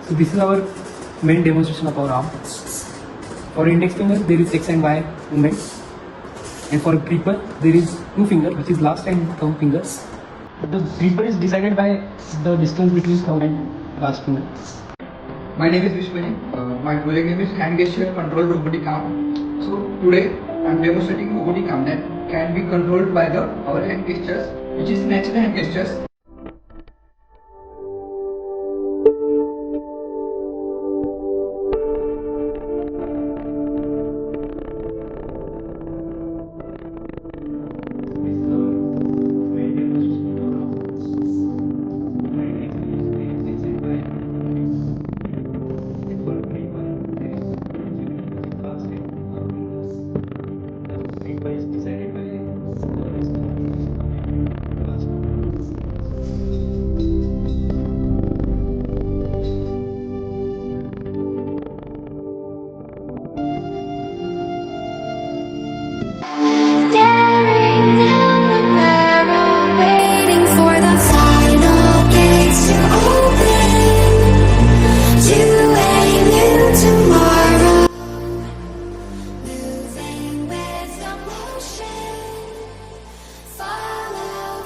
So this is our main demonstration of our arm. For index finger there is X and Y movement, and for gripper there is two fingers, which is last and thumb fingers. The gripper is decided by the distance between thumb and last finger. My name is Vishu. My project name is hand gesture control robotic arm. So today I am demonstrating robotic arm that can be controlled by our hand gestures, which is natural hand gestures.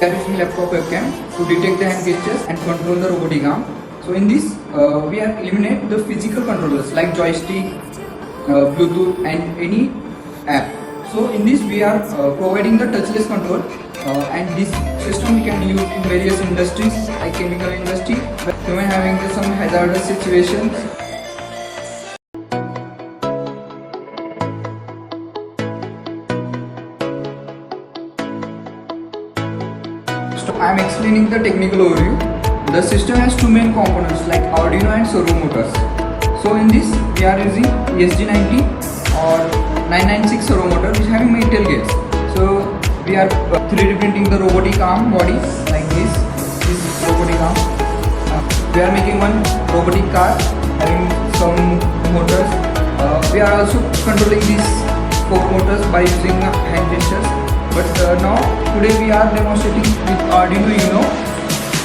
We are using laptop webcam to detect the hand gestures and control the robotic arm. So in this, we are eliminate the physical controllers like joystick, Bluetooth, and any app. So in this, we are providing the touchless control, and this system we can use in various industries like chemical industry, but human having some hazardous situations. So I am explaining the technical overview. The system has two main components like Aurdino and servo motors. So in this we are using ESG90 or 996 servo motor which having metal gates. So we are 3D printing the robotic arm body like this robotic arm. We are making one robotic car having some motors. We are also controlling these 4 motors by using hand gestures. But now today we are demonstrating with Aurdino Uno,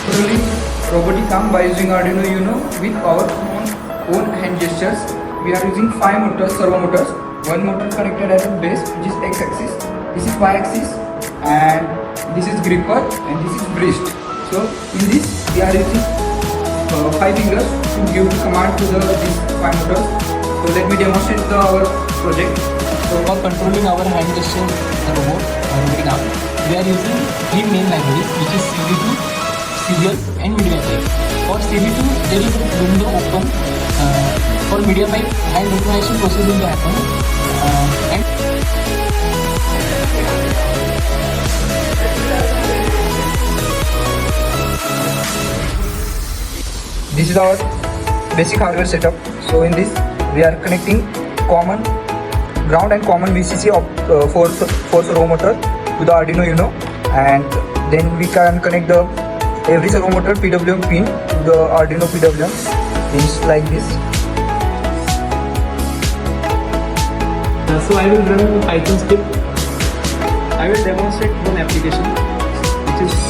controlling robotic arm by using Aurdino Uno with our own hand gestures. We are using 5 motors, servo motors. One motor connected at the base, which is x-axis. This is y-axis, and this is gripper, and this is wrist. So in this we are using 5 fingers to give command to these 5 motors. So let me demonstrate our project. So for controlling our hand gesture robotic arm, we are using 3 main libraries, which is CV2, serial, and media pipe. For CV2 there is a window open for media pipe and recognition process will happen, and this is our basic hardware setup. So in this we are connecting common ground and common VCC of for servo motor to the Aurdino Uno, and then we can connect the every servo motor PWM pin to the Aurdino PWM pins like this. so I will run a Python script. I will demonstrate one application which is